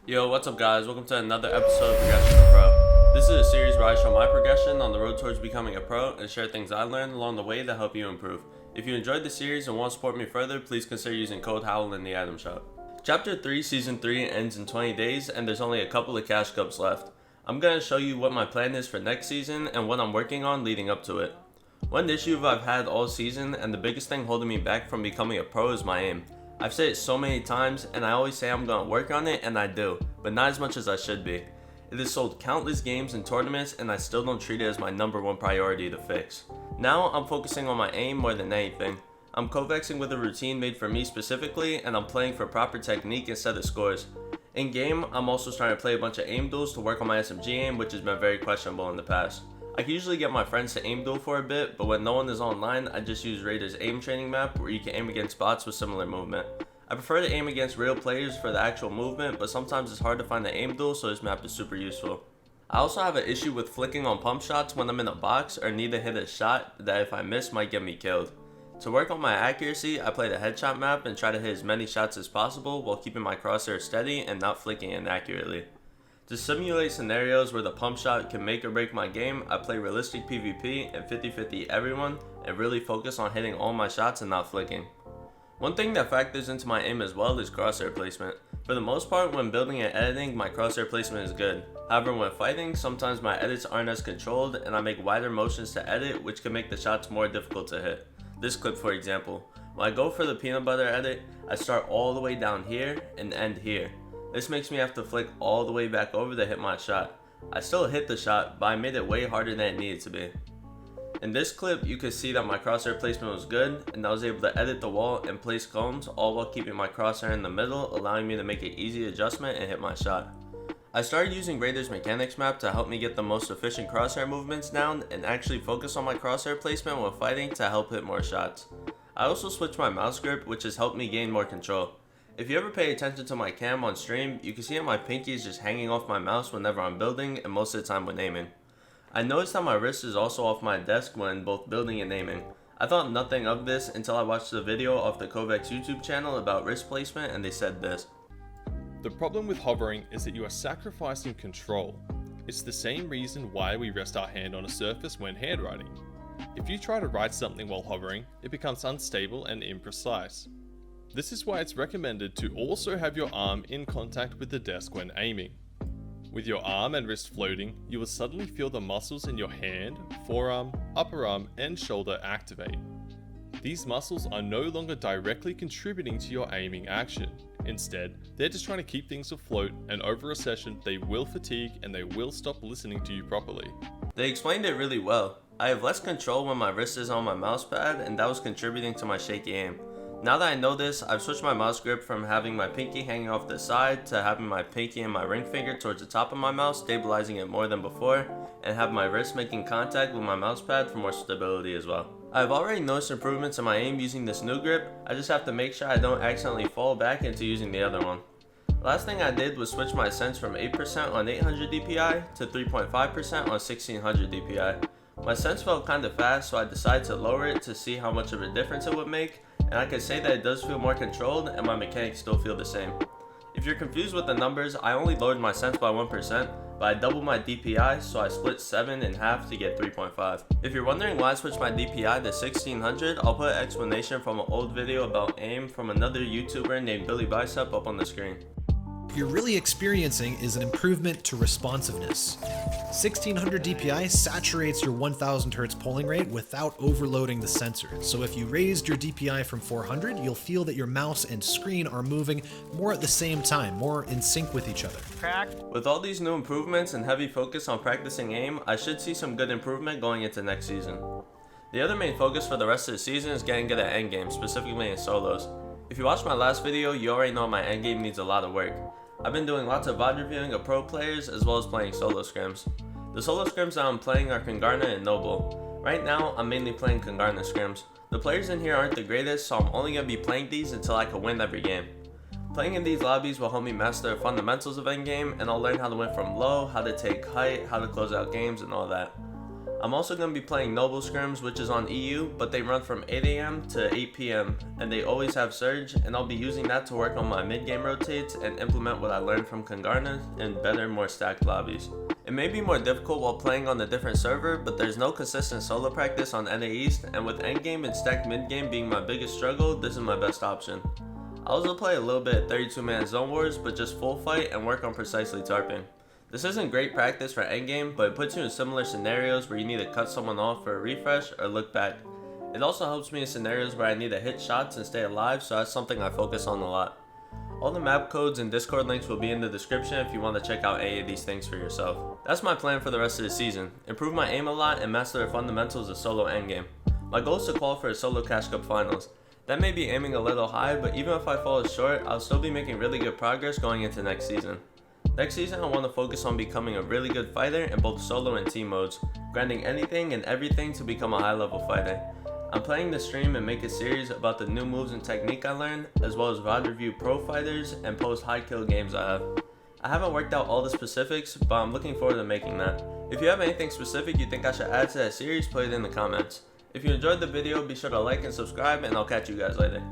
Yo, what's up guys? Welcome to another episode of Progression to Pro. This is a series where I show my progression on the road towards becoming a pro and share things I learned along the way that help you improve. If you enjoyed the series and want to support me further, please consider using code Howl in the item shop. Chapter 3 Season 3 ends in 20 days and there's only a couple of cash cups left. I'm going to show you what my plan is for next season and what I'm working on leading up to it. One issue I've had all season and the biggest thing holding me back from becoming a pro is my aim. I've said it so many times and I always say I'm going to work on it and I do, but not as much as I should be. It has sold countless games and tournaments and I still don't treat it as my number one priority to fix. Now I'm focusing on my aim more than anything. I'm covexing with a routine made for me specifically and I'm playing for proper technique instead of scores. In game, I'm also starting to play a bunch of aim duels to work on my SMG aim, which has been very questionable in the past. I can usually get my friends to aim duel for a bit, but when no one is online, I just use Raider's aim training map where you can aim against bots with similar movement. I prefer to aim against real players for the actual movement, but sometimes it's hard to find the aim duel, so this map is super useful. I also have an issue with flicking on pump shots when I'm in a box or need to hit a shot that if I miss might get me killed. To work on my accuracy, I play the headshot map and try to hit as many shots as possible while keeping my crosshair steady and not flicking inaccurately. To simulate scenarios where the pump shot can make or break my game, I play realistic PvP and 50-50 everyone and really focus on hitting all my shots and not flicking. One thing that factors into my aim as well is crosshair placement. For the most part, when building and editing, my crosshair placement is good. However, when fighting, sometimes my edits aren't as controlled and I make wider motions to edit, which can make the shots more difficult to hit. This clip for example, when I go for the peanut butter edit, I start all the way down here and end here. This makes me have to flick all the way back over to hit my shot. I still hit the shot, but I made it way harder than it needed to be. In this clip, you can see that my crosshair placement was good, and I was able to edit the wall and place cones, all while keeping my crosshair in the middle, allowing me to make an easy adjustment and hit my shot. I started using Raider's mechanics map to help me get the most efficient crosshair movements down, and actually focus on my crosshair placement when fighting to help hit more shots. I also switched my mouse grip, which has helped me gain more control. If you ever pay attention to my cam on stream, you can see that my pinky is just hanging off my mouse whenever I'm building and most of the time when aiming. I noticed that my wrist is also off my desk when both building and aiming. I thought nothing of this until I watched the video off the Kovex YouTube channel about wrist placement and they said this. The problem with hovering is that you are sacrificing control. It's the same reason why we rest our hand on a surface when handwriting. If you try to write something while hovering, it becomes unstable and imprecise. This is why it's recommended to also have your arm in contact with the desk when aiming. With your arm and wrist floating, you will suddenly feel the muscles in your hand, forearm, upper arm, and shoulder activate. These muscles are no longer directly contributing to your aiming action. Instead, they're just trying to keep things afloat, and over a session, they will fatigue and they will stop listening to you properly. They explained it really well. I have less control when my wrist is on my mouse pad, and that was contributing to my shaky aim. Now that I know this, I've switched my mouse grip from having my pinky hanging off the side to having my pinky and my ring finger towards the top of my mouse, stabilizing it more than before, and have my wrist making contact with my mouse pad for more stability as well. I've already noticed improvements in my aim using this new grip, I just have to make sure I don't accidentally fall back into using the other one. Last thing I did was switch my sense from 8% on 800 DPI to 3.5% on 1600 DPI. My sense felt kinda fast, so I decided to lower it to see how much of a difference it would make, and I can say that it does feel more controlled and my mechanics still feel the same. If you're confused with the numbers, I only lowered my sense by 1%, but I doubled my DPI, so I split 7 in half to get 3.5. If you're wondering why I switched my DPI to 1600, I'll put an explanation from an old video about aim from another YouTuber named Billy Bicep up on the screen. You're really experiencing is an improvement to responsiveness. 1600 DPI saturates your 1000 Hz polling rate without overloading the sensor. So if you raised your DPI from 400, you'll feel that your mouse and screen are moving more at the same time, more in sync with each other. With all these new improvements and heavy focus on practicing aim, I should see some good improvement going into next season. The other main focus for the rest of the season is getting good at endgame, specifically in solos. If you watched my last video, you already know my endgame needs a lot of work. I've been doing lots of VOD reviewing of pro players as well as playing solo scrims. The solo scrims that I'm playing are Congarna and Noble. Right now, I'm mainly playing Congarna scrims. The players in here aren't the greatest, so I'm only going to be playing these until I can win every game. Playing in these lobbies will help me master the fundamentals of endgame, and I'll learn how to win from low, how to take height, how to close out games, and all that. I'm also going to be playing Noble Scrims, which is on EU, but they run from 8 AM to 8 PM, and they always have Surge, and I'll be using that to work on my mid-game rotates and implement what I learned from Kangarna in better, more stacked lobbies. It may be more difficult while playing on a different server, but there's no consistent solo practice on NA East, and with endgame and stacked mid-game being my biggest struggle, this is my best option. I also play a little bit 32-man Zone Wars, but just full fight and work on precisely tarping. This isn't great practice for endgame, but it puts you in similar scenarios where you need to cut someone off for a refresh or look back. It also helps me in scenarios where I need to hit shots and stay alive, so that's something I focus on a lot. All the map codes and Discord links will be in the description if you want to check out any of these things for yourself. That's my plan for the rest of the season. Improve my aim a lot and master the fundamentals of solo endgame. My goal is to qualify for a solo Cash Cup finals. That may be aiming a little high, but even if I fall short, I'll still be making really good progress going into next season. Next season, I want to focus on becoming a really good fighter in both solo and team modes, grinding anything and everything to become a high level fighter. I'm planning to stream and make a series about the new moves and technique I learned, as well as VOD review pro fighters and post high kill games I have. I haven't worked out all the specifics, but I'm looking forward to making that. If you have anything specific you think I should add to that series, put it in the comments. If you enjoyed the video, be sure to like and subscribe, and I'll catch you guys later.